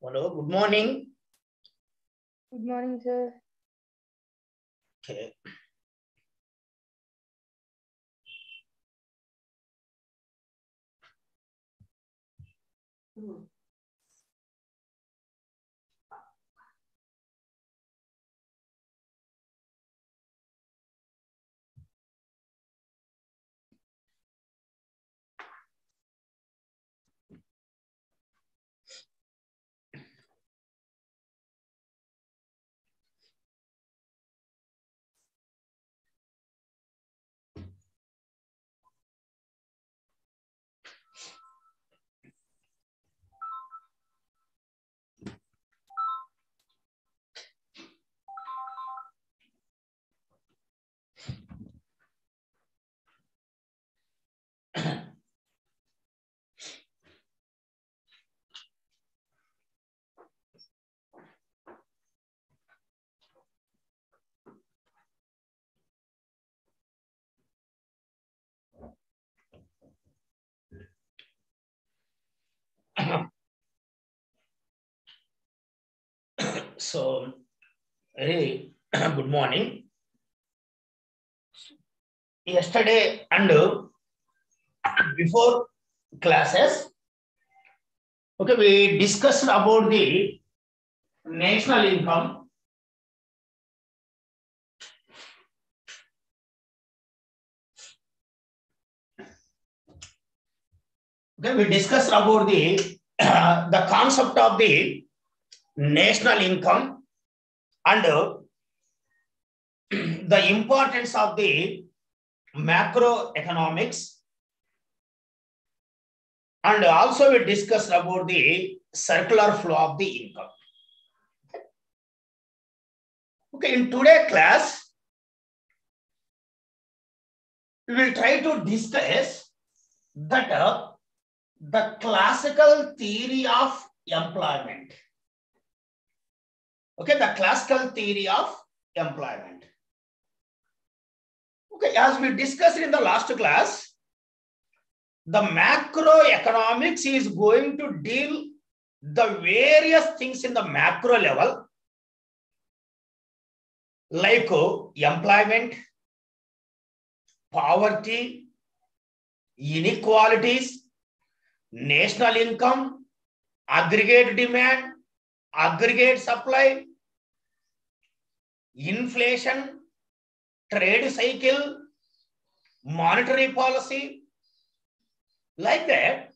Hello, good morning. Good morning, sir. Okay. So, very good morning. Yesterday and before classes, okay, we discussed about the national income. Okay, we discussed about the concept of the national income and the importance of the macroeconomics, and also we discussed about the circular flow of the income. Okay, in today's class, we will try to discuss that the classical theory of employment. Okay, the classical theory of employment. Okay, as we discussed in the last class, the macroeconomics is going to deal the various things in the macro level, like employment, poverty, inequalities, national income, aggregate demand, aggregate supply, inflation, trade cycle, monetary policy, like that.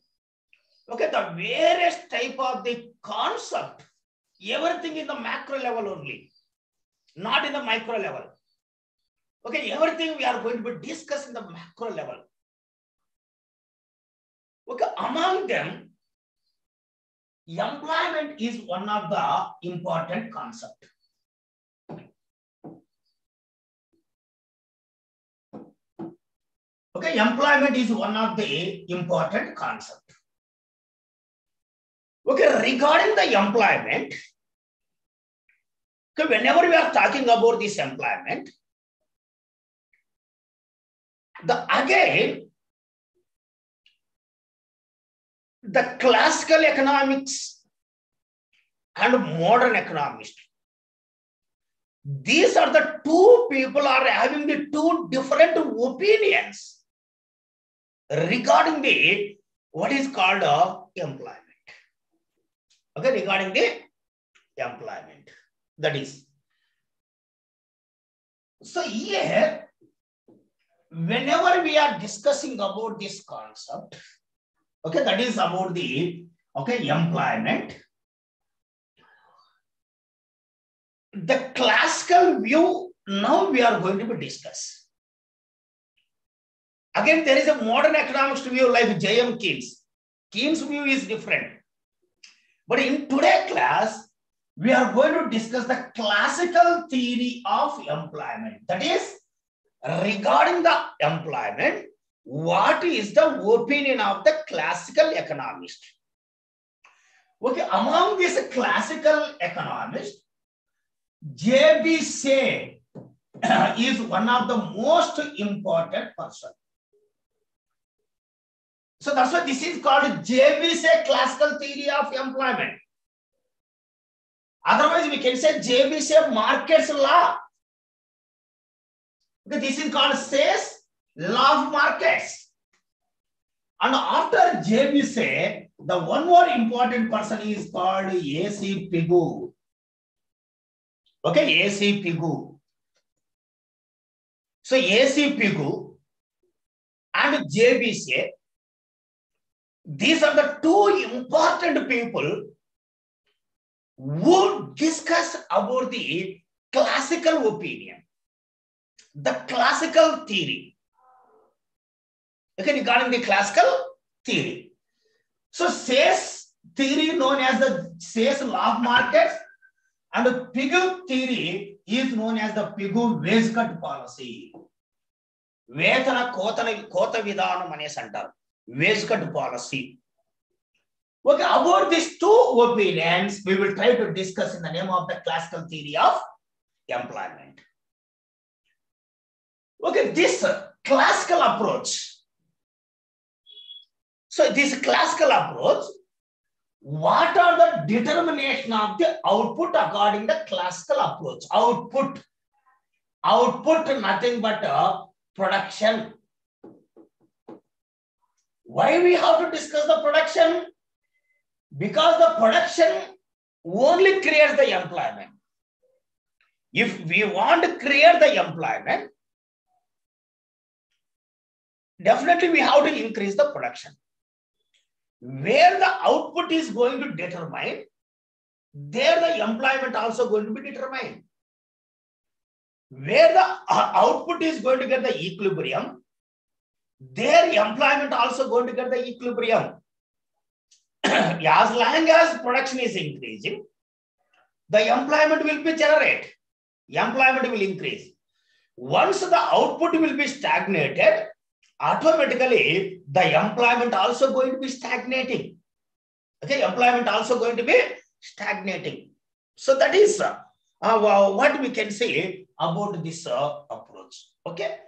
Okay, the various type of the concept, everything in the macro level only, not in the micro level. Okay, everything we are going to be discussing the macro level. Okay, among them, employment is one of the important concept. Okay, employment is one of the important concept. Okay, regarding the employment, okay, whenever we are talking about this employment, the classical economics and modern economics, these are the two people are having the two different opinions regarding the what is called employment. Okay, regarding the employment, that is. So here, whenever we are discussing about this concept, okay, that is about the employment, the classical view now we are going to be discuss. Again, there is a modern economics view like J.M. Keynes. Keynes' view is different. But in today's class, we are going to discuss the classical theory of employment. That is, regarding the employment, what is the opinion of the classical economist? Okay, among these classical economists, J.B. Say is one of the most important person. So that's why this is called J.B. Say classical theory of employment. Otherwise, we can say JBC markets law. Okay, this is called Say's law of markets. And after JBC, the one more important person is called AC Pigou. Okay, AC Pigou. So AC Pigou and JBC, these are the two important people who discuss about the classical opinion, the classical theory. Okay, regarding the classical theory. So Say's theory known as the Say's law of markets, and the Pigou theory is known as the Pigou wage cut policy. Vetana Kota Vidhanam anes antaru. Wage cut policy. Okay, about these two opinions, we will try to discuss in the name of the classical theory of employment. Okay, this classical approach. So this classical approach, what are the determination of the output according to the classical approach? Output nothing but production. Why we have to discuss the production? Because the production only creates the employment. If we want to create the employment, definitely we have to increase the production. Where the output is going to determine, there the employment also going to be determined. Where the output is going to get the equilibrium, there employment also going to get the equilibrium. As long as production is increasing, the employment will be generated. Employment will increase. Once the output will be stagnated, automatically the employment also going to be stagnating. Okay, employment also going to be stagnating. So that is what we can say about this approach. Okay,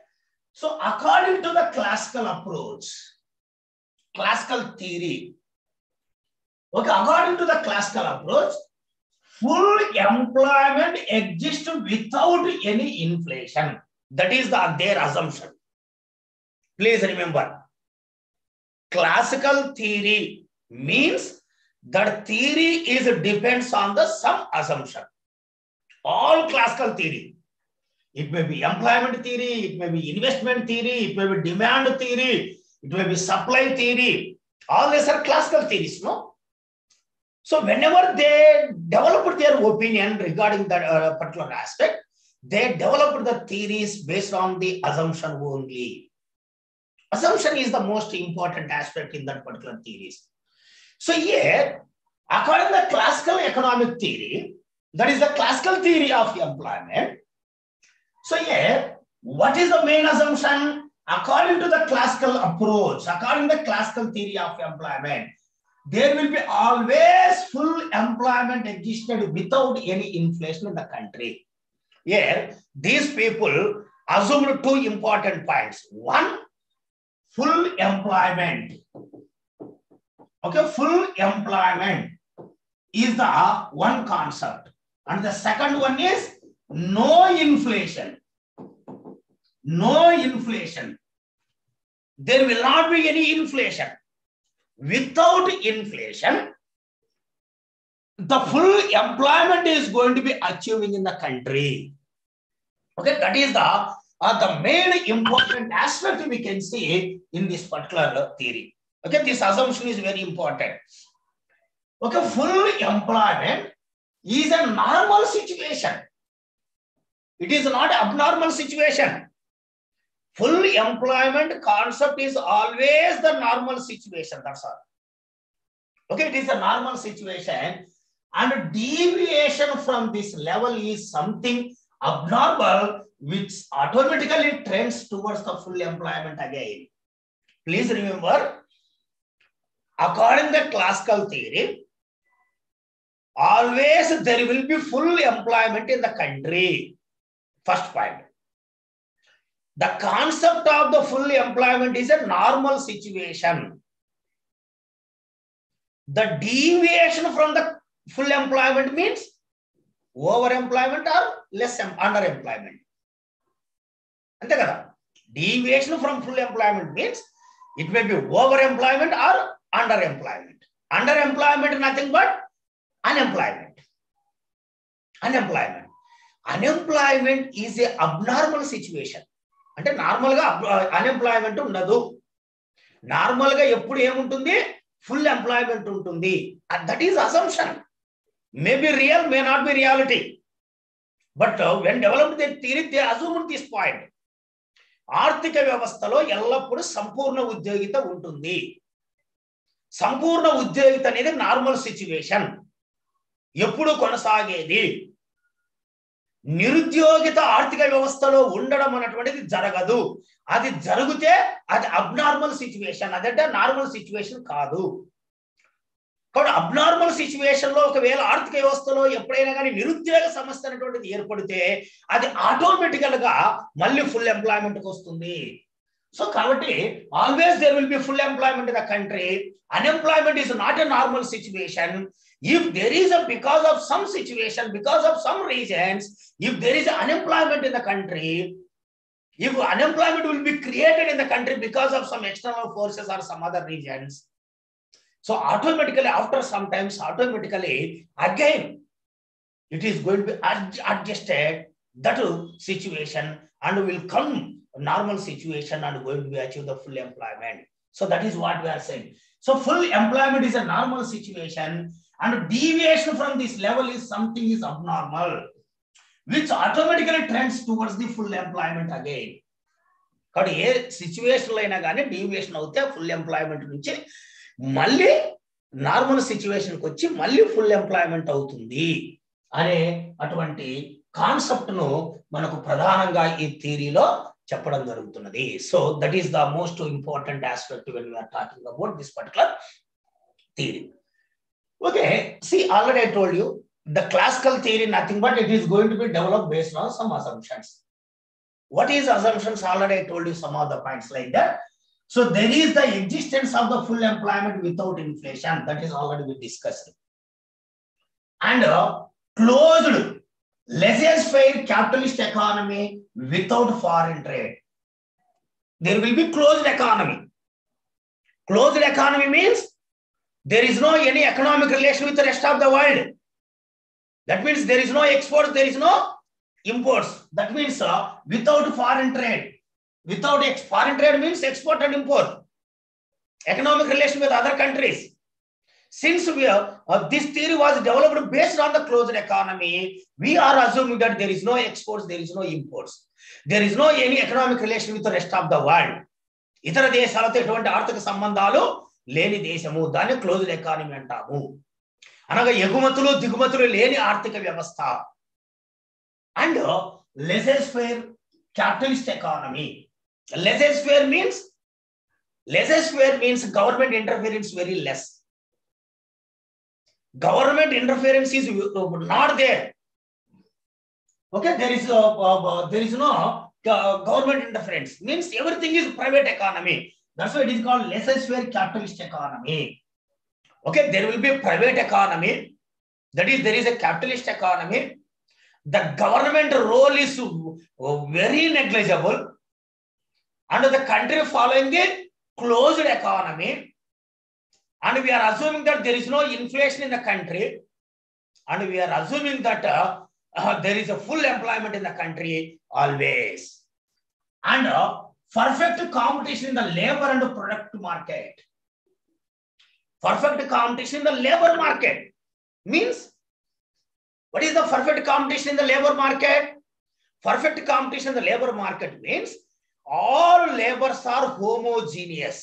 so according to the classical approach, classical theory. Okay, according to the classical approach, full employment exists without any inflation. That is their assumption. Please remember, classical theory means that theory depends on some assumption. All classical theory. It may be employment theory, it may be investment theory, it may be demand theory, it may be supply theory. All these are classical theories, no? So whenever they developed their opinion regarding that particular aspect, they developed the theories based on the assumption only. Assumption is the most important aspect in that particular theories. So here, according to the classical economic theory, that is the classical theory of employment. So here, what is the main assumption? According to the classical approach, according to the classical theory of employment, there will be always full employment existed without any inflation in the country. Here, these people assumed two important points. One, full employment. Okay, full employment is the one concept. And the second one is no inflation. No inflation. There will not be any inflation. Without inflation, the full employment is going to be achieving in the country. Okay, that is the main important aspect we can see in this particular theory. Okay, this assumption is very important. Okay, full employment is a normal situation. It is not an abnormal situation. Full employment concept is always the normal situation. That's all. Okay, it is a normal situation, and deviation from this level is something abnormal, which automatically trends towards the full employment again. Please remember, according to classical theory, always there will be full employment in the country. First point. The concept of the full employment is a normal situation. The deviation from the full employment means over employment or less under employment. అంతే కదా. Deviation from full employment means it may be over employment or under employment. Under employment nothing but unemployment. Unemployment is a abnormal situation. అంటే normal గా unemployment ఉండదు. Normal గా ఎప్పుడు ఏముంటుంది? Full employment ఉంటుంది. That is assumption. May be real, may not be reality. But when developed the theory they assumed this point. ఆర్థిక వ్యవస్థలో ఎల్లప్పుడూ సంపూర్ణ ఉద్యోగిత ఉంటుంది. సంపూర్ణ ఉద్యోగిత అనేది నార్మల్ సిచ్యువేషన్, ఎప్పుడు కొనసాగేది. నిరుద్యోగిత ఆర్థిక వ్యవస్థలో ఉండడం అన్నటువంటిది జరగదు. అది జరిగితే అది అబ్నార్మల్ సిచ్యువేషన్, అదంటే నార్మల్ సిచ్యువేషన్ కాదు. కాబట్టి అబ్నార్మల్ సిచ్యువేషన్ లో ఒకవేళ ఆర్థిక వ్యవస్థలో ఎప్పుడైనా కానీ నిరుద్యోగ సమస్య అనేటువంటిది ఏర్పడితే అది ఆటోమేటికల్ గా మళ్ళీ ఫుల్ ఎంప్లాయ్మెంట్ కి వస్తుంది. సో కాబట్టి always there will be full employment in the country. Unemployment is not a normal situation. If there is a, because of some situation, because of some reasons, if there is unemployment in the country, if unemployment will be created in the country because of some external forces or some other reasons, so automatically after some times, automatically again it is going to be adjusted that situation and will come normal situation and going to be achieve the full employment. So that is what we are saying. So full employment is a normal situation and deviation from this level is something is abnormal, which automatically trends towards the full employment again. But A situation అయినా కానీ deviation అవుతే full employment నుంచి మళ్ళీ normal సిచ్యువేషన్కి వచ్చి మళ్ళీ full employment అవుతుంది అనే అటువంటి కాన్సెప్ట్ ను మనకు ప్రధానంగా ఈ థియరీలో చెప్పడం జరుగుతున్నది. So that is the most important aspect when we are talking about this particular theory. Okay, see already I told you the classical theory nothing but it is going to be developed based on some assumptions. What is assumptions? Already I told you some of the points like that. So there is the existence of the full employment without inflation, that is already we discussed, and closed laissez-faire capitalist economy without foreign trade. There will be closed economy. Closed economy means there is no any economic relation with the rest of the world. That means there is no exports, there is no imports. That means without foreign trade. Without foreign trade means export and import. Economic relation with other countries. Since we are, this theory was developed based on the closed economy, we are assuming that there is no exports, there is no imports. There is no any economic relation with the rest of the world. ఇతర దేశాలతో ఎటువంటి ఆర్థిక సంబంధాలు లేని దేశము, దాన్ని closed economy అంటాము. అనగా ఎగుమతులు దిగుమతులు లేని ఆర్థిక వ్యవస్థ. And laissez-faire capitalist economy. Laissez-faire means government interference very less. Government interference is not there. Okay, there is no government interference. Means everything is private economy. That's why it is called laissez-faire capitalist economy. Okay, there will be a private economy. That is, there is a capitalist economy. The government role is very negligible, and the country following a closed economy. And we are assuming that there is no inflation in the country, and we are assuming that there is a full employment in the country always, and perfect competition in the labor and product market. Perfect competition in the labor market means, what is the perfect competition in the labor market? Perfect competition in the labor market means all labors are homogeneous.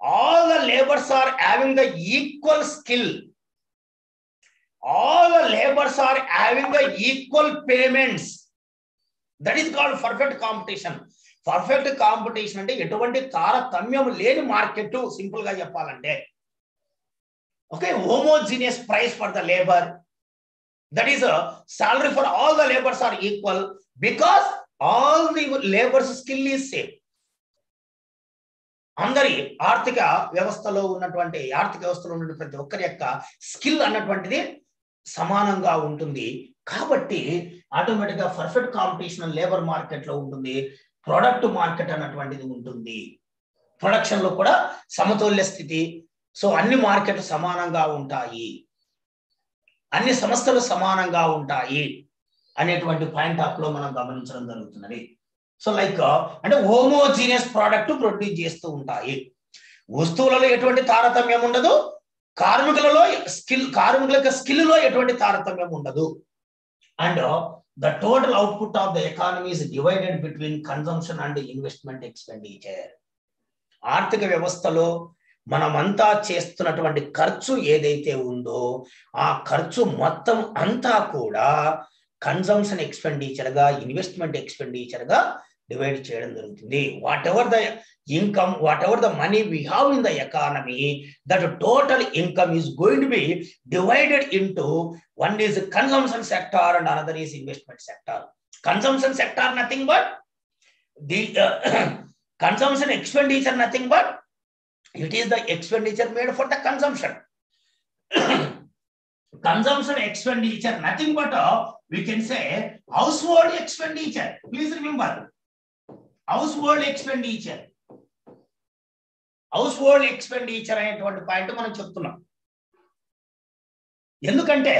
All the labors are having the equal skill. All the labors are having the equal payments. That is called perfect competition. Perfect competition అంటే ఎటువంటి తారతమ్యం లేని market, simple గా చెప్పాలంటే. Okay, homogeneous price for the labor. That is a salary for all the labors are equal because all the labor's skill is same. అందరి ఆర్థిక వ్యవస్థలో ఉన్నటువంటి ప్రతి ఒక్కరి యొక్క స్కిల్ అన్నటువంటిది సమానంగా ఉంటుంది. కాబట్టి ఆటోమేటిక్ గా పర్ఫెక్ట్ కాంపిటీషన్ లేబర్ మార్కెట్ లో ఉంటుంది, ప్రొడక్ట్ మార్కెట్ అన్నటువంటిది ఉంటుంది. ప్రొడక్షన్ లో కూడా సమతుల్య స్థితి. సో అన్ని మార్కెట్లు సమానంగా ఉంటాయి, అన్ని సంస్థలు సమానంగా ఉంటాయి అనేటువంటి పాయింట్ ఆఫ్ లో మనం గమనించడం జరుగుతున్నది. సో లైక్ అంటే హోమోజీనియస్ ప్రోడక్ట్ ప్రొడ్యూస్ చేస్తూ ఉంటాయి. వస్తువులలో ఎటువంటి తారతమ్యం ఉండదు, కార్మికుల యొక్క స్కిల్లో ఎటువంటి తారతమ్యం ఉండదు. And the total output of the economy is divided between consumption and investment expenditure. ఆర్థిక వ్యవస్థలో మనమంతా చేస్తున్నటువంటి ఖర్చు ఏదైతే ఉందో ఆ ఖర్చు మొత్తం అంతా కూడా కన్సంప్షన్ ఎక్స్పెండిచర్ గా, ఇన్వెస్ట్మెంట్ ఎక్స్పెండిచర్ గా డివైడ్ చేయడం జరుగుతుంది. Whatever the income, whatever the money we have in the economy, that total income is going to be divided into one is consumption sector and another is investment sector. Consumption sector nothing but the consumption expenditure nothing but it is the expenditure made for the consumption. Consumption expenditure nothing but we can say household expenditure. Please remember household expenditure. House hold expenditure అనేటువంటి point మనం చెప్తున్నాం. ఎందుకంటే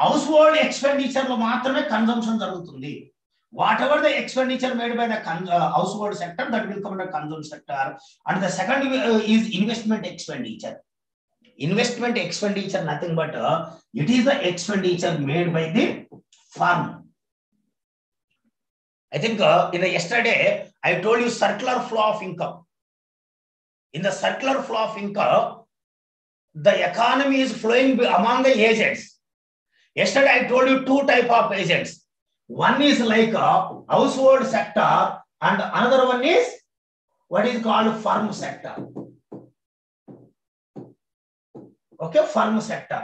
house hold expenditure లో మాత్రమే consumption జరుగుతుంది. Whatever the expenditure made by the household sector that will come under consumption sector. And the second is investment expenditure. Investment expenditure nothing but it is the expenditure made by the firm. I think in the yesterday I told you circular flow of income. In the circular flow of income, the economy is flowing among the agents. Yesterday I told you two type of agents. One is like a household sector and another one is what is called firm sector. Okay, firm sector.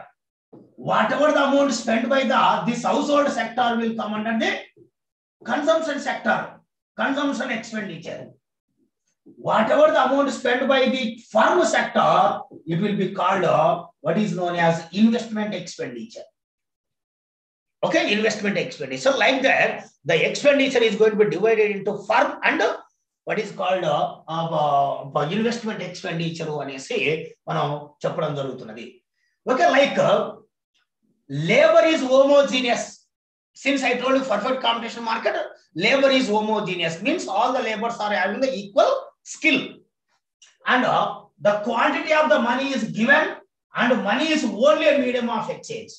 Whatever the amount spent by this household sector will come under the consumption sector, consumption expenditure. Whatever the amount spent by the firm sector, it will be called what is known as investment expenditure. Okay, investment expenditure. Like that, the expenditure is going to be divided into firm and what is called investment expenditure అనేసి మనం చెప్పడం జరుగుతున్నది. Okay, like labor is homogeneous. Since I told you perfect competition market, labor is homogeneous, means all the laborers are having the equal skill, and the quantity of the money is given, and money is only a medium of exchange.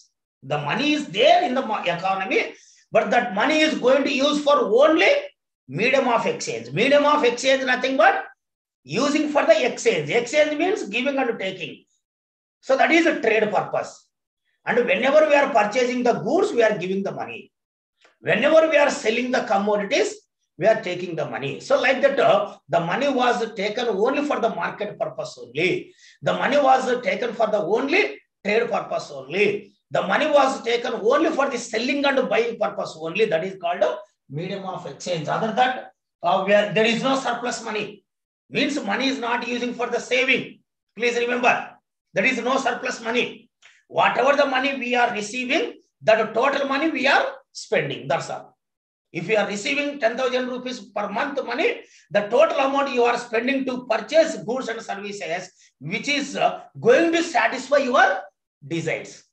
The money is there in the economy, but that money is going to use for only medium of exchange. Medium of exchange nothing but using for the exchange. Exchange means giving and taking. So that is a trade purpose. And whenever we are purchasing the goods, we are giving the money. Whenever we are selling the commodities, we are taking the money. So like that, the money was taken only for the market purpose only. The money was taken for the only trade purpose only. The money was taken only for the selling and buying purpose only. That is called a medium of exchange. Other than that, there is no surplus money. Means money is not using for the saving. Please remember, there is no surplus money. Whatever the money we are receiving, that total money we are spending. That's all. If you are receiving 10,000 rupees per month money, the total amount you are spending to purchase goods and services, which is going to satisfy your desires.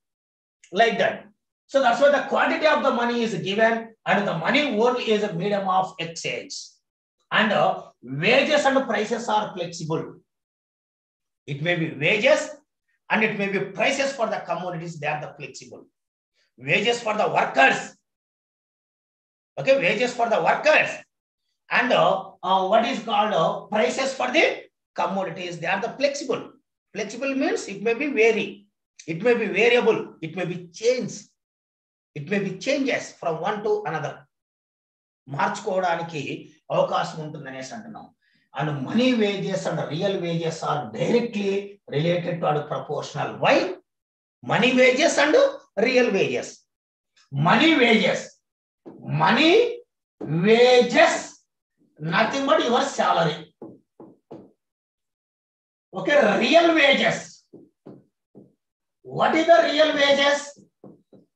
Like that. So that's why the quantity of the money is given, and the money only is a medium of exchange. And wages and prices are flexible. It may be wages and it may be prices for the commodities, they are the flexible. Wages for the workers. Okay, wages for the workers. And what is called prices for the commodities, they are the flexible. Flexible means it may be vary. It may be variable. It may be changed. It may be changes from one to another. మార్చుకోవడానికి అవకాశం ఉంటుందనేసి అంటున్నాం. And money wages and real wages are directly related to and proportional. Why? Money wages and real wages. Money wages. Money wages, nothing but your salary. Okay, real wages. What is the real wages?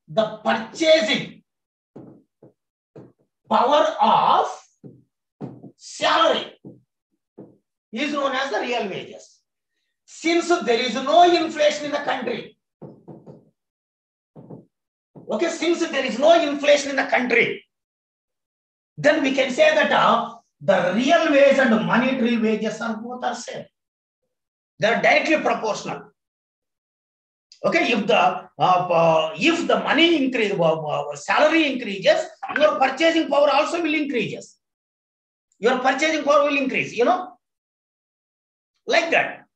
the purchasing power of salary is known as the real wages. Since there is no inflation in the country, okay, since there is no inflation in the country, then we can say that the real wage and monetary wages are both are same. They are directly proportional. Okay, if the money increase, salary increases, your purchasing power also will increases. Your purchasing power will increase, you know, like that.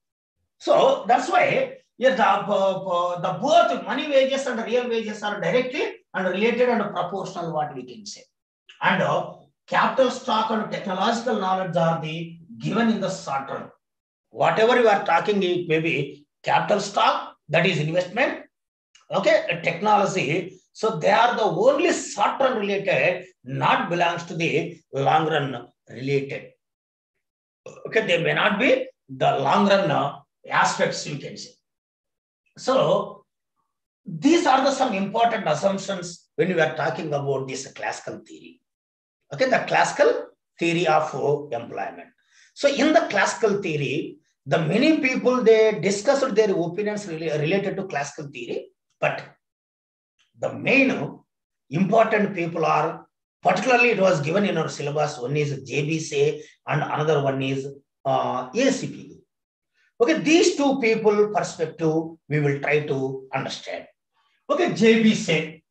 So that's why the both money wages and real wages are directly and related and proportional, what we can say. And capital stock and technological knowledge are the given in the short term. Whatever you are talking, it may be capital stock, that is investment, okay, technology. So they are the only short term related, not belongs to the long run related. Okay, they may not be the long run aspects, you can say. So these are some important assumptions when we are talking about this classical theory. Okay, the classical theory of employment. So in the classical theory, the many people, they discussed their opinions related to classical theory, but the main important people are, particularly it was given in our syllabus, one is J.B. Say and another one is ACP. Okay, these two people perspective we will try to understand. Okay, J.B. Say.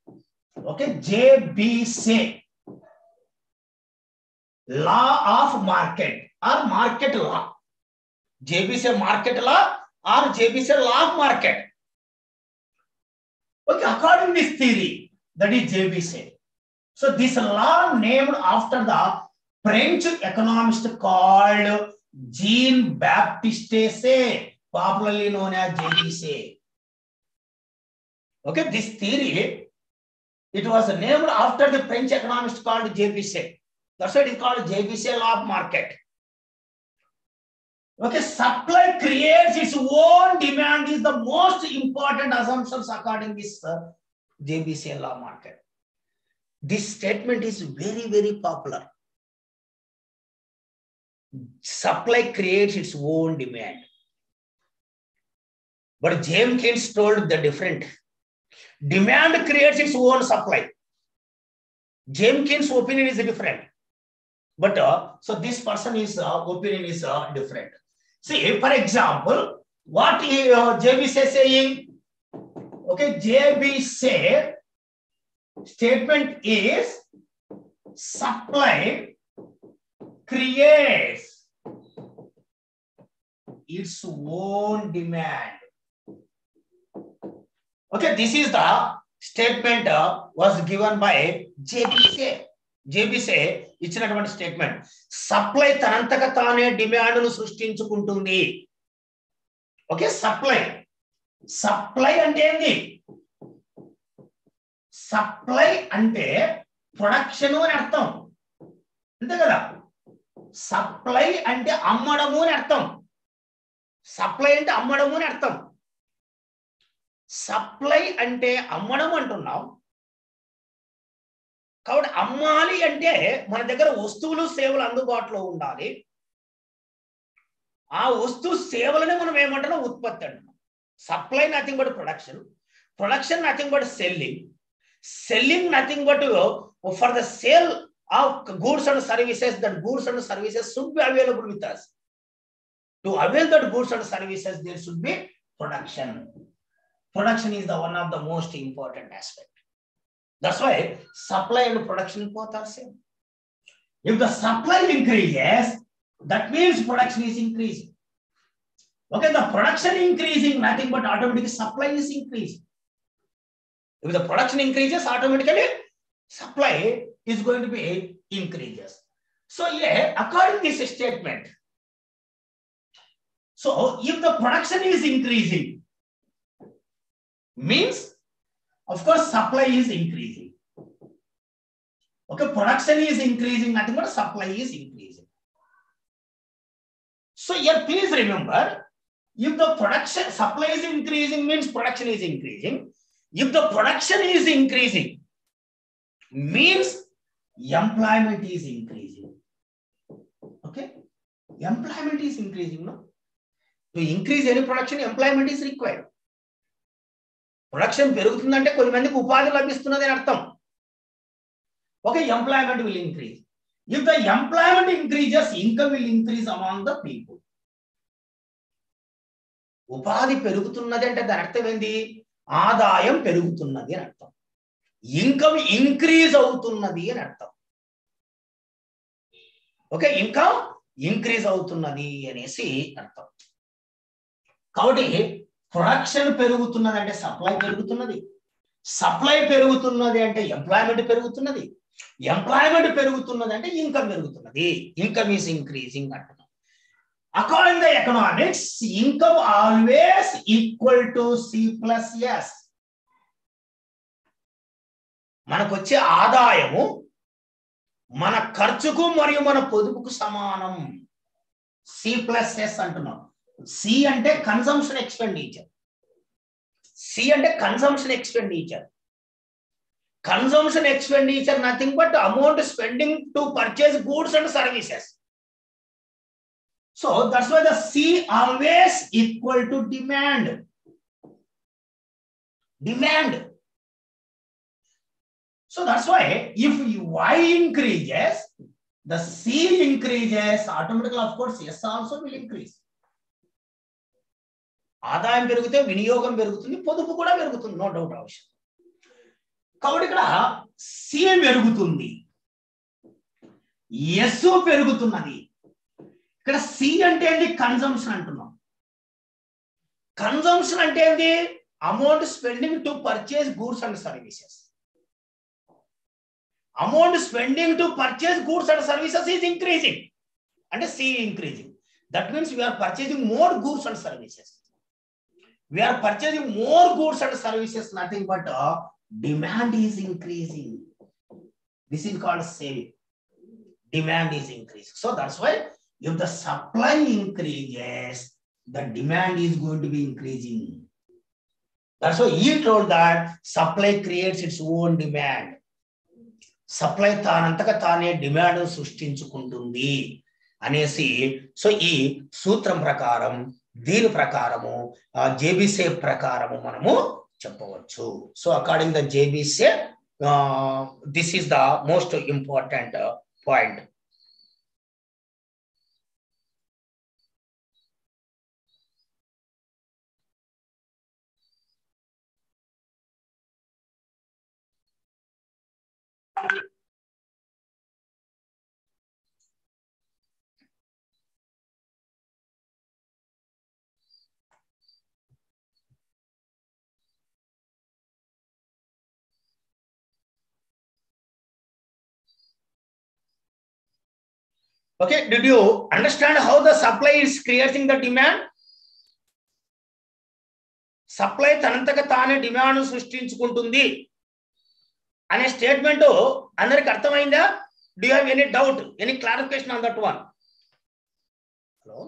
Okay, J.B. Say. Law of market or market law. J.B. Say market law or J.B. Say law of market. Okay, according to this theory, that is J.B. Say. So this law named after the French economist called Jean-Baptiste Say, popularly known as J.B. Say. Okay, this theory, it was named after the French economist called J.B. Say. That's why it is called J.B. Say law of market. Okay, supply creates its own demand is the most important assumptions according to this J.B. Say law market. This statement is very, very popular. Supply creates its own demand. But James Keynes told the different. Demand creates its own supply. James Keynes' opinion is different. But so this person's opinion is different. See, for example, what J.B. Say saying? Okay, J.B. Say statement is supply creates its own demand. Okay, this is the statement was given by J.B. Say. J.B. Say ఇచ్చినటువంటి statement supply తనంతక తానే demand ను సృష్టించుకుంటుంది. Okay, supply అంటే ఏంది? Supply అంటే production అని అర్థం, అంతే కదా? సప్లై అంటే అమ్మడము అని అర్థం. సప్లై అంటే అమ్మడము అని అర్థం. సప్లై అంటే అమ్మడం అంటున్నాం. కాబట్టి అమ్మాలి అంటే మన దగ్గర వస్తువులు సేవలు అందుబాటులో ఉండాలి. ఆ వస్తువు సేవలనే మనం ఏమంటున్నాం? ఉత్పత్తి అంటున్నాం. Supply nothing but production, production nothing but selling, selling nothing but for the sale of goods and services. That goods and services should be available with us. To avail that goods and services, there should be production. Production is the one of the most important aspect. That's why supply and production both are same. If the supply increases, that means production is increasing. Okay, the production increasing, nothing but automatically supply is increasing. If the production increases, automatically supply is going to be increases. So yeah, according to this statement, so if the production is increasing, means of course supply is increasing. Okay, production is increasing, nothing but supply is increasing. So here please remember, if the production supply is increasing means production is increasing. If the production is increasing, means employment is increasing. Okay? Employment is increasing, no? To increase any production, employment is required. Production పెరుగుతుందంటే కొన్ని మందికి ఉపాధి లభిస్తున్నది అని అర్థం. Okay, employment will increase. If the employment increases, income will increase among the people. ఉపాధి పెరుగుతున్నది అంటే దాని అర్థం ఏంది? ఆదాయం పెరుగుతున్నది అని అర్థం. ఇన్కమ్ ఇంక్రీజ్ అవుతున్నది అని అర్థం. ఓకే, ఇన్కమ్ ఇంక్రీజ్ అవుతున్నది అనేసి అర్థం. కాబట్టి ప్రొడక్షన్ పెరుగుతున్నది అంటే సప్లై పెరుగుతున్నది, సప్లై పెరుగుతున్నది అంటే ఎంప్లాయ్మెంట్ పెరుగుతున్నది, ఎంప్లాయ్మెంట్ పెరుగుతున్నది అంటే ఇన్కమ్ పెరుగుతున్నది. ఇన్కమ్ ఈస్ ఇంక్రీజింగ్ అంటున్నాం. According the economics, income always equal to C plus S. మనకు వచ్చే ఆదాయము మన ఖర్చుకు మరియు మన పొదుపుకు సమానం. సి ప్లస్ ఎస్ అంటున్నాం. సి అంటే కన్సంప్షన్ ఎక్స్పెండిచర్. సి అంటే consumption expenditure. Consumption expenditure nothing but amount spending to purchase goods and services. So that's why the C always equal to demand. Demand. So that's why if Y increases, the C increases, automatically of course S also will increase. ఆదాయం పెరిగితే వినియోగం పెరుగుతుంది, పొదుపు కూడా పెరుగుతుంది, no doubt అవశ్యం. కాబట్టి ఇక్కడ సి పెరుగుతుంది, ఎస్ పెరుగుతున్నది. ఇక్కడ సి అంటే ఏంటి? కన్జంప్షన్ అంటున్నాం. కన్జంప్షన్ అంటే ఏంటి? Amount spending to purchase goods and services. Amount spending to purchase goods and services is increasing అంటే C increasing. That means we're purchasing more goods and services. We are purchasing more goods and services, nothing but demand is increasing. This is called saving. Demand is increasing. So that's why if the supply increases, the demand is going to be increasing. That's why he told that supply creates its own demand. Supply తానంతగా తానే demand సృష్టించుకుంటుంది అనేసి. So ఈ సూత్రం ప్రకారం, దీని ప్రకారము జేబీసే ప్రకారము మనము చెప్పవచ్చు. So according the JB Say, this is the most important point. Okay, did you understand how the supply is creating the demand? Supply తనంతగా తానే డిమాండ్ సృష్టించుకుంటుంది అనే స్టేట్మెంట్ అందరికి అర్థమైందా? Do you have any doubt, any clarification on that one? Hello?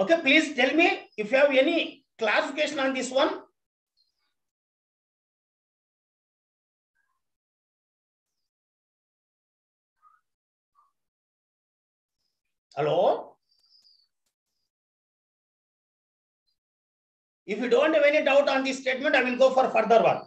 Okay, please tell me if you have any clarification on this one. Hello? If you don't have any doubt on this statement, I will go for further one.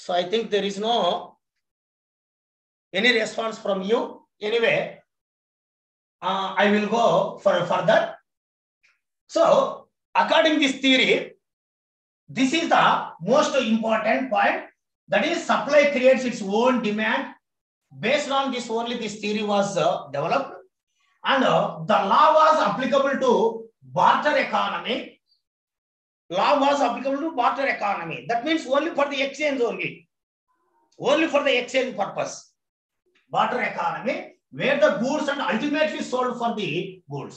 So I think there is no any response from you. Anyway, I will go for further. So according to this theory, this is the most important point. That is, supply creates its own demand. Based on this only, this theory was developed. And the law was applicable to barter economy. Law was applicable to barter economy. That means only for the exchange only. Only for the exchange purpose. Barter economy, where the goods and ultimately sold for the goods.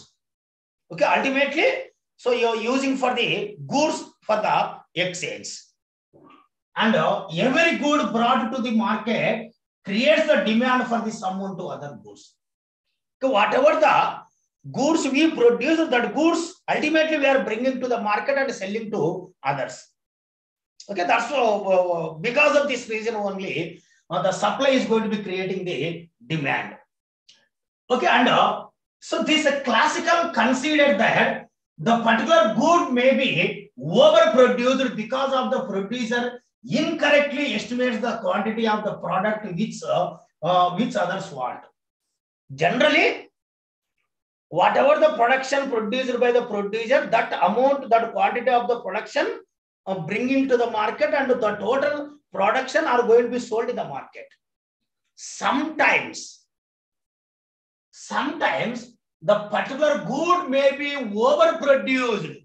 Okay, ultimately, so you're using for the goods for the exchange. And every good brought to the market creates the demand for the someone to other goods. So whatever the goods we produce, that goods ultimately we are bringing to the market and selling to others. Okay, that's because of this reason only the supply is going to be creating the demand. Okay, and so this classical considered that the particular good may be overproduced because of the producer incorrectly estimates the quantity of the product which others want. Generally, whatever the production produced by the producer, that amount, that quantity of the production bringing to the market and the total production are going to be sold in the market. Sometimes the particular good may be overproduced.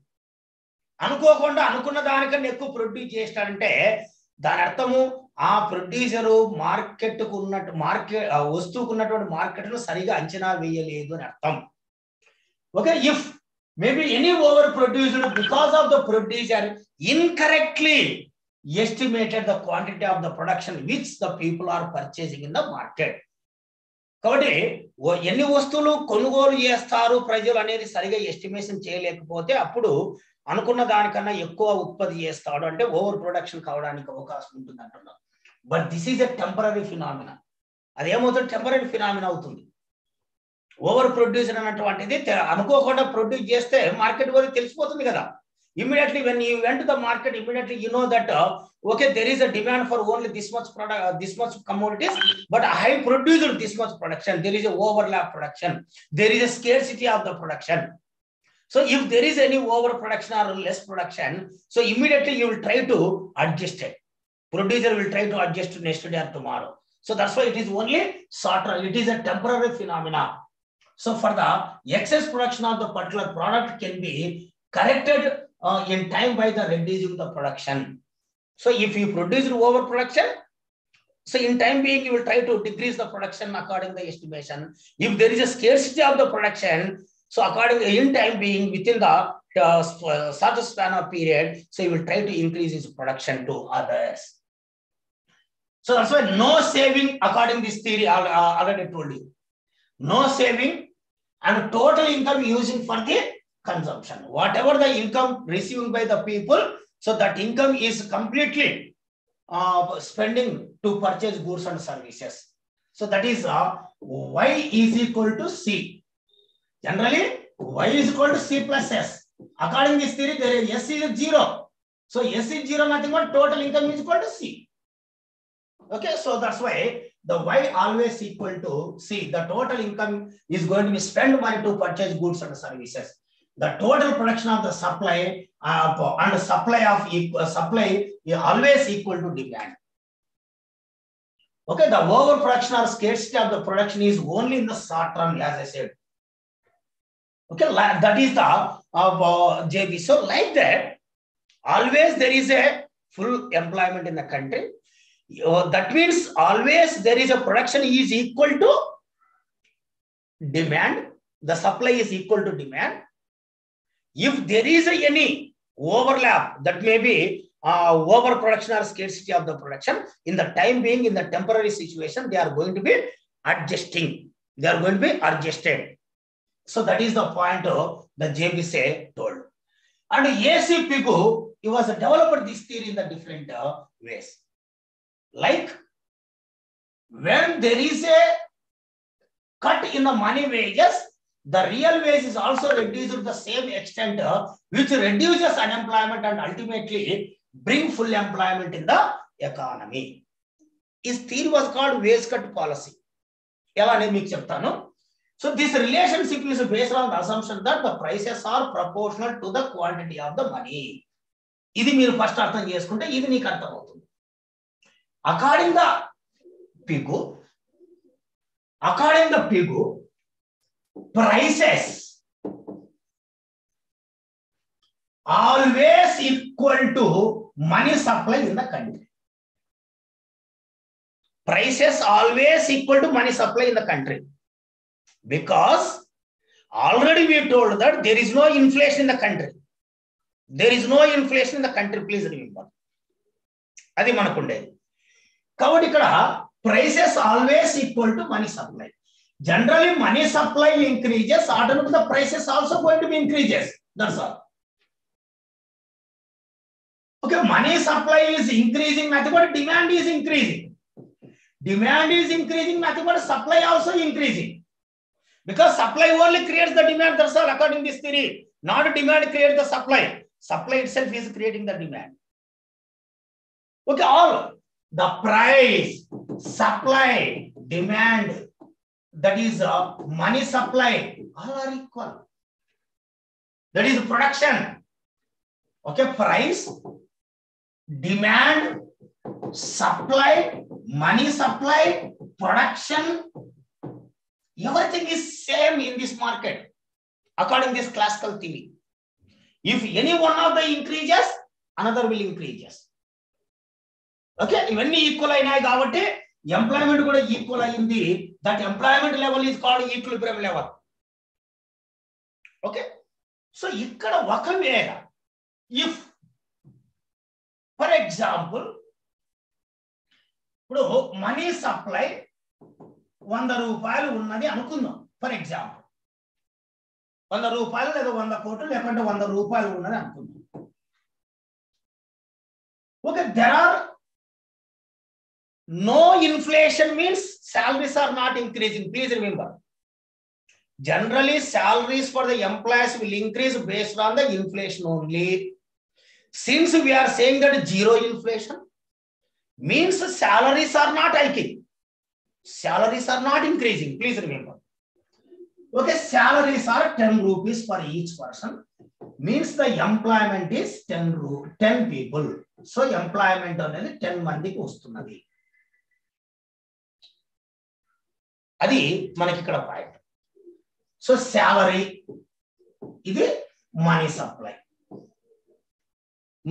అనుకోకుండా అనుకున్న దానికన్నా ఎక్కువ produce చేస్తాడంటే దాని అర్థము ఆ producer మార్కెట్కు ఉన్నట్టు వస్తువుకు ఉన్నటువంటి మార్కెట్ను సరిగా అంచనా వేయలేదు అని అర్థం. Okay, if maybe any over produced because of the producer incorrectly estimated the quantity of the production which the people are purchasing in the market. కాబట్టి ఎన్ని వస్తువులు కొనుగోలు చేస్తారు ప్రజలు అనేది సరిగా ఎస్టిమేషన్ చేయలేకపోతే అప్పుడు అనుకున్న దానికన్నా ఎక్కువ ఉత్పత్తి చేస్తాడు, అంటే ఓవర్ ప్రొడక్షన్ కావడానికి అవకాశం ఉంటుంది అంటున్నారు. But this is a temporary phenomena. అదేమవుతుంది, టెంపరరీ ఫినామినా అవుతుంది. ఓవర్ ప్రొడ్యూసర్ అన్నటువంటిది అనుకోకుండా ప్రొడ్యూస్ చేస్తే మార్కెట్ వరకు తెలిసిపోతుంది కదా. Immediately when you went to the market, immediately you know that okay, there is a demand for only this much product, this much commodities, but I produced this much production. There is a overlap production. There is a scarcity of the production. So if there is any overproduction or less production, so immediately you will try to adjust it. Producer will try to adjust next day or tomorrow. So that's why it is only short-term. It is a temporary phenomena. So for the excess production of the particular product can be corrected in time by the reducing the production. So if you produce overproduction, so in time being you will try to decrease the production according to the estimation. If there is a scarcity of the production, so according in time being within the short span of period, so you will try to increase its production to others. So that's why no saving according to this theory. Already told you, no saving and total income using for the consumption. Whatever the income received by the people, so that income is completely spending to purchase goods and services. So that is Y is equal to C. Generally, Y is equal to C plus S. According to this theory, there is S is 0. So S is 0, nothing but total income is equal to C. Okay, so that's why the Y always equal to C. The total income is going to be spent money to purchase goods and services. The total production of the supply and the supply is always equal to demand. Okay, the overproduction or scarcity of the production is only in the short term, as I said. Okay, that is the JB. So like that, always there is a full employment in the country. That means always there is a production is equal to demand. The supply is equal to demand. If there is any overlap, that may be overproduction or scarcity of the production, in the time being, in the temporary situation, they are going to be adjusting. They are going to be adjusted. So that is the point the JBC told. And A.C. Pigou, he was developed this theory in the different ways. Like when there is a cut in the money wages, the real wage is also reduced to the same extent, which reduces unemployment and ultimately bring full employment in the economy. His theory was called wage cut policy. ఎలా అనేది మీకు చెప్తాను. So this relationship is based on the assumption that the prices are proportional to the quantity of the money. ఇది మీరు first అర్థం చేసుకుంటే ఇది నీకు అర్థమవుతుంది. According the Pigou, prices always equal to money supply in the country. Prices always equal to money supply in the country. Because already we told that there is no inflation in the country. There is no inflation in the country, please remember. అది మనకుండేది. కాబట్టి ఇక్కడ prices always equal to money supply. Generally money supply increases, automatically the prices also going to be increases. That's all. Okay, money supply is increasing, nothing but demand is increasing. Demand is increasing, nothing but supply also increasing. Because supply only creates the demand, that's all according to this theory. Not demand creates the supply. Supply itself is creating the demand. Okay, all the price, supply, demand, that is money supply, all are equal. That is production. Okay, price, demand, supply, money supply, production, everything is same in this market according to this classical theory. If any one of the increases, another will increases. Okay, ఇవన్నీ equal అయినాయి కాబట్టి employment కూడా equal అయింది. That employment level is called equilibrium level. Okay, so ఇక్కడ ఒకవేళ if for example ఇప్పుడు money supply 100 రూపాయలు ఉన్నది అనుకుందాం. ఫర్ ఎగ్జాంపుల్ 100 రూపాయలు లేదా 100 కోట్లు లేకుంటే 100 రూపాయలు ఉన్నది అనుకుందాం. Okay, there are no inflation means salaries are not increasing. Please remember, generally salaries for the employees will increase based on the inflation only. Since we are saying that zero inflation means salaries are not hiking, salaries are not increasing. Please remember. Okay, salaries are 10 rupees for each person, means the employment is 10 people. So employment అనేది 10 మందికి వస్తున్నది. అది మనకి ఇక్కడ point. So salary, ఇది money supply.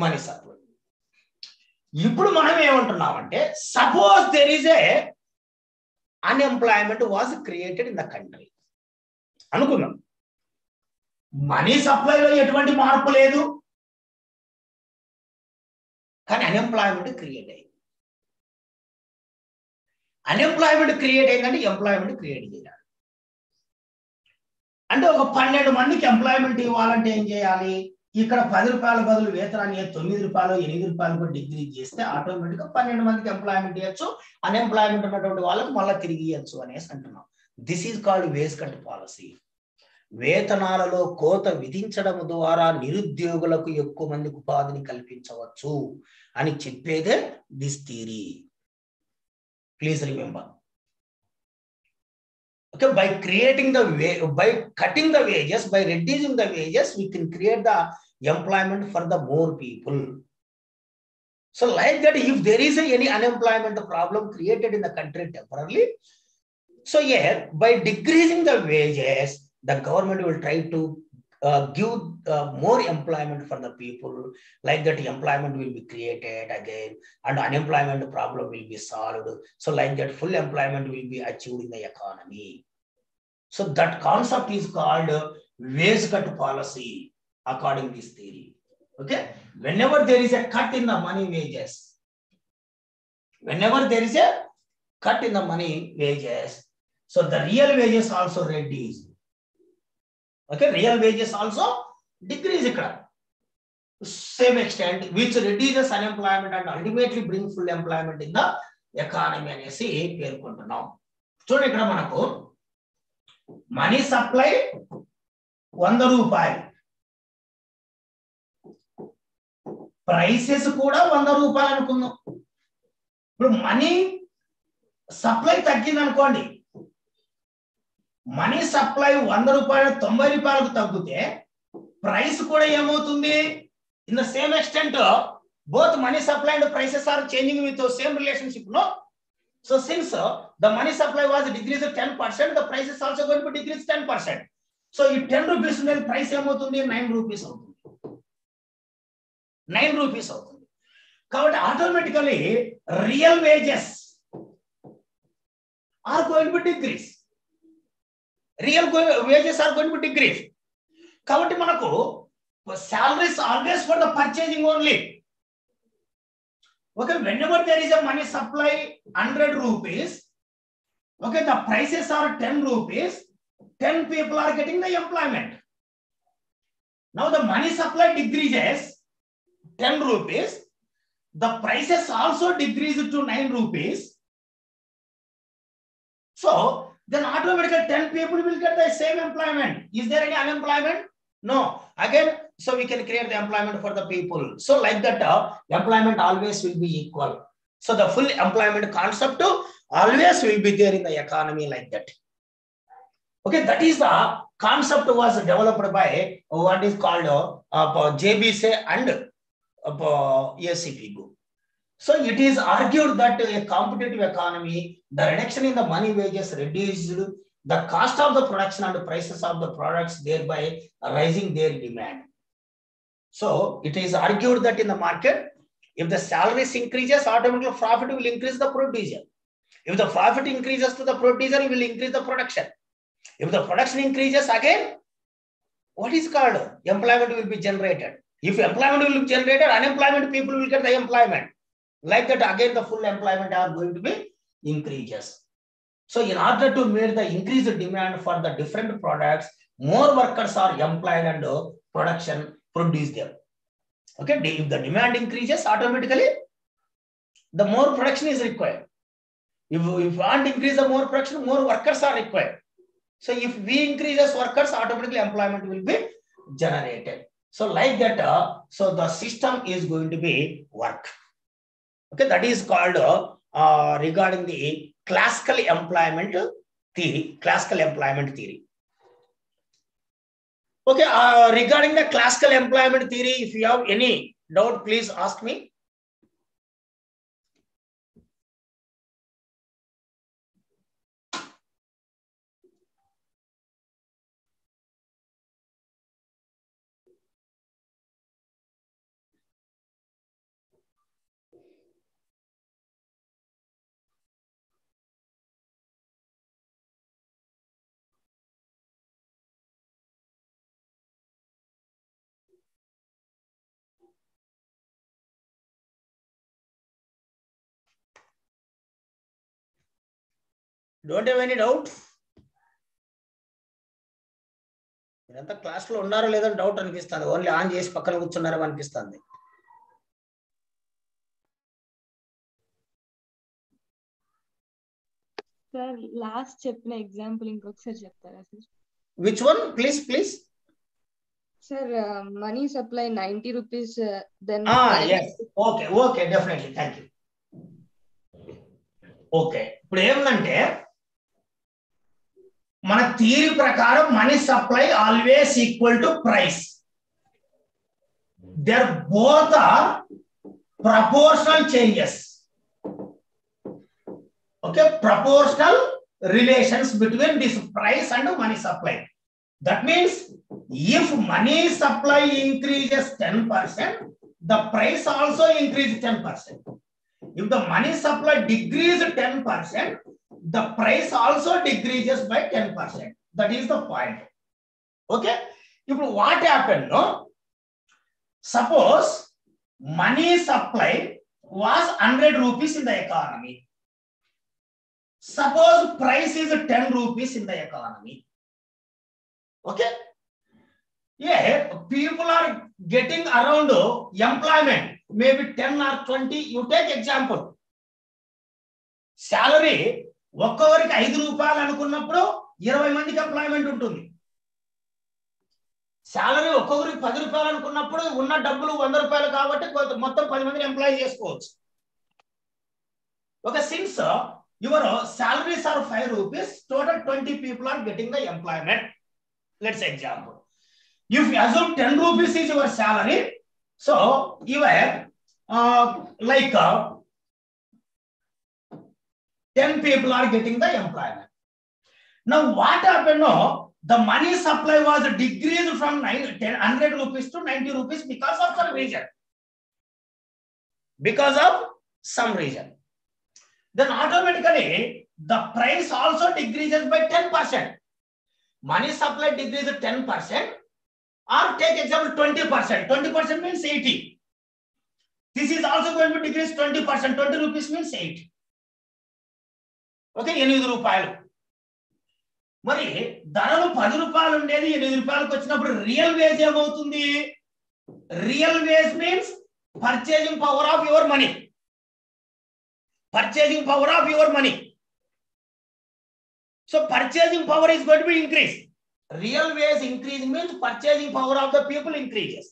Money supply. ఇప్పుడు మనం ఏమంటున్నామంటే suppose there is a unemployment was created in the country అనుకుందాం. మనీ సప్లైలో ఎటువంటి మార్పు లేదు, కానీ అన్ఎంప్లాయ్మెంట్ క్రియేట్ అయింది. అన్ఎంప్లాయ్మెంట్ క్రియేట్ అయిందంటే ఎంప్లాయ్మెంట్ క్రియేట్ చేయాలి. అంటే ఒక 12 మందికి ఎంప్లాయ్మెంట్ ఇవ్వాలంటే ఏం చేయాలి? ఇక్కడ 10 రూపాయల బదులు వేతనాన్ని 9 రూపాయలు 8 రూపాయలకు డిగ్రీ చేస్తే ఆటోమేటిక్ గా 12 మందికి ఎంప్లాయ్మెంట్ ఇవ్వచ్చు. అన్ఎంప్లాయ్మెంట్ ఉన్నటువంటి వాళ్ళకి మళ్ళీ తిరిగి ఇవ్వచ్చు అనేసి అంటున్నాం. This is called wage cut policy. వేతనాలలో కోత విధించడం ద్వారా నిరుద్యోగులకు ఎక్కువ మందికి ఉపాధిని కల్పించవచ్చు అని చెప్పేదే this theory. Please remember. Okay, by cutting the wages, by reducing the wages, we can create the employment for the more people. So like that, if there is any unemployment problem created in the country temporarily, so here by decreasing the wages, the government will try to give more employment for the people. Like that, employment will be created again and unemployment problem will be solved. So like that, full employment will be achieved in the economy. So that concept is called wage cut policy according to this theory. Okay, whenever there is a cut in the money wages, whenever there is a cut in the money wages, so the real wages also reduce. Okay, real wages also decrease ఇక్కడ same extent, which reduces unemployment and ultimately bring full employment in the economy అనేసి పేర్కొంటున్నాం. చూడండి, ఇక్కడ మనకు money supply 100 రూపాయలు, prices కూడా 100 రూపాయలు అనుకుందాం. ఇప్పుడు మనీ సప్లై తగ్గింది అనుకోండి, మనీ సప్లై 100 రూపాయలు 90 రూపాయలకు తగ్గితే ప్రైస్ కూడా ఏమవుతుంది? In the same extent both money supply and prices are changing with the same relationship, no? So since the money supply was decreased 10%, the price is also going to decrease 10%. So if 10 rupees price ఏమవుతుంది? 9 rupees అవుతుంది. 9 rupees అవుతుంది. కాబట్టి automatically real wages are going to decrease. Real wages are going to decrease. కాబట్టి మనకు salaries always for the purchasing only. Okay, whenever there is a money supply 100 rupees, okay, the prices are 10 rupees, 10 people are getting the employment. Now the money supply decreases 10 rupees, the prices also decrease to 9 rupees. So then automatically 10 people will get the same employment. Is there any unemployment? No. Again, so we can create the employment for the people. So like that, employment always will be equal. So the full employment concept always will be there in the economy like that. Okay, that is the concept was developed by what is called JBC and ACP group. So it is argued that a competitive economy, the reduction in the money wages reduced the cost of the production and the prices of the products, thereby raising their demand. So it is argued that in the market, if the salaries increases, automatically profit will increase the producer. If the profit increases to the producer, it will increase the production. If the production increases again, what is called? Employment will be generated. If employment will be generated, unemployment people will get the employment. Like that, again, the full employment are going to be increases. So in order to meet the increased demand for the different products, more workers are employed and production produce them. Okay, if the demand increases, automatically the more production is required. If we want to increase the more production, more workers are required. So if we increase as workers, automatically employment will be generated. So like that, so the system is going to be work. Okay, that is called regarding the classical employment theory. Classical employment theory. Okay, regarding the classical employment theory, if you have any doubt, please ask me. Don't have any doubt? మీరంతా class లో ఉన్నారో లేదో doubt అనిపిస్తుంది. Only on చేసి పక్కన కూర్చున్నారో అనిపిస్తుంది. Sir last చెప్పిన example ఇంకొకసారి చెప్తారా sir? Which one? Please. Sir money supply 90 rupees then yes. Okay, definitely. Thank you. Okay, ఇప్పుడు ఏమంటే మన థియరీ ప్రకారం money supply always equal to price. There both are proportional changes. Okay, proportional relations between this price and money supply. That means if money supply increases 10%, the price also increases 10%. If the money supply decreases 10%, the price also decreases by 10%. That is the point. Okay, if what happened, no? Suppose money supply was 100 rupees in the economy. Suppose price is 10 rupees in the economy. Okay, yeah, people are getting around employment, maybe 10 or 20. You take example, salary ఒక్కొక్కరికి 5 రూపాయలు అనుకున్నప్పుడు 20 మందికి employment ఉంటుంది. Salary ఒక్కొక్కరికి 10 రూపాయలు అనుకున్నప్పుడు ఉన్న డబ్బులు 100 రూపాయలు కాబట్టి మొత్తం 10 మందిని ఎంప్లాయ్ చేసుకోవచ్చు. Okay, since your salaries are 5 rupees, total 20 people are getting the employment. Let's example. If you assume 10 rupees is your salary, so you have 10 people are getting the employment. Now what happened now? The money supply was decreased from 100 rupees to 90 rupees because of some reason. Because of some reason. Then automatically the price also decreases by 10%. Money supply decreases 10%, or take example 20%. 20% means 80. This is also going to decrease 20%. 20 rupees means 80. Okay, 8 రూపాయలు. మరి ధరలు 10 రూపాయలు ఉండేది 8 రూపాయలకు వచ్చినప్పుడు real veg ఏమవుతుంది? Real veg means purchasing power of your money. Purchasing power of your money. So purchasing power is going to be increased. Real wage increase means purchasing power of the people increases.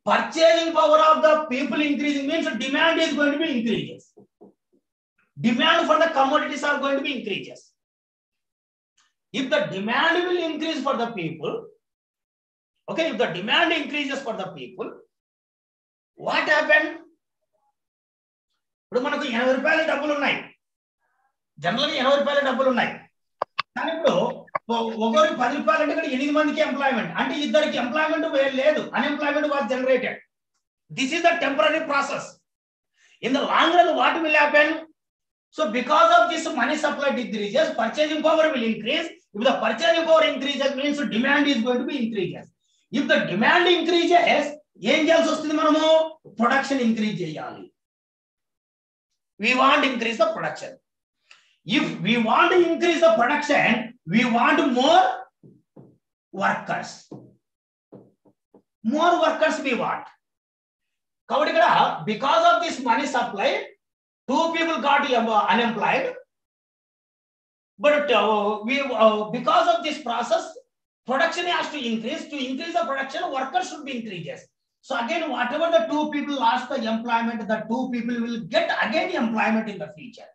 Purchasing power of the people increasing means demand is going to be increases. Demand for the commodities are going to be increases. If the demand will increase for the people, okay, if the demand increases for the people, what happened? ఇప్పుడు మనకు 80 రూపాయల డబ్బులు ఉన్నాయి. జనరల్గా 80 రూపాయల డబ్బులు ఉన్నాయి. కానీ ఇప్పుడు ఒకరికి 10 రూపాయలు అంటే ఇక్కడ 8 మందికి ఎంప్లాయ్మెంట్, అంటే ఇద్దరికి ఎంప్లాయ్మెంట్ లేదు, unemployment was generated. This is the temporary process. In the long run what will happen? So because of this money supply decreases, purchasing power will increase. If the purchasing power increases, means demand is going to be increases. If the demand increases, ఏం చేయాల్సి వస్తుంది? మనము production increase చేయాలి. We want to increase the production. If we want to increase the production, we want more workers. More workers we want. కాబట్టి ఇక్కడ because of this money supply, 2 people got unemployed, but because of this process, production has to increase. To increase the production, workers should be increases. So again, whatever the 2 people lost the employment, the 2 people will get again employment in the future.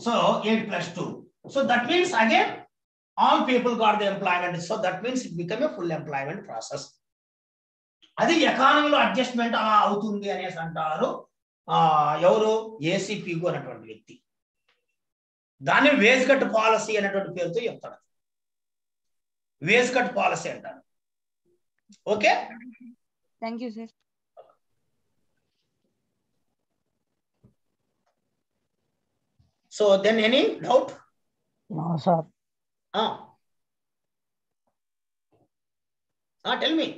So 8 plus 2. So that means again all people got the employment. So that means it became a full employment process. అది ఎకానమీలో adjustment అలా అవుతుంది అనేసి అంటారు. ఎవరు? ఏసీపీగు అనేటువంటి వ్యక్తి. దాన్ని వేజ్ కట్ పాలసీ అనేటువంటి పేరుతో చెప్తాడు. వేజ్ కట్ పాలసీ అంటారు. Okay, thank you sir. So then any doubt? No sir. Tell me.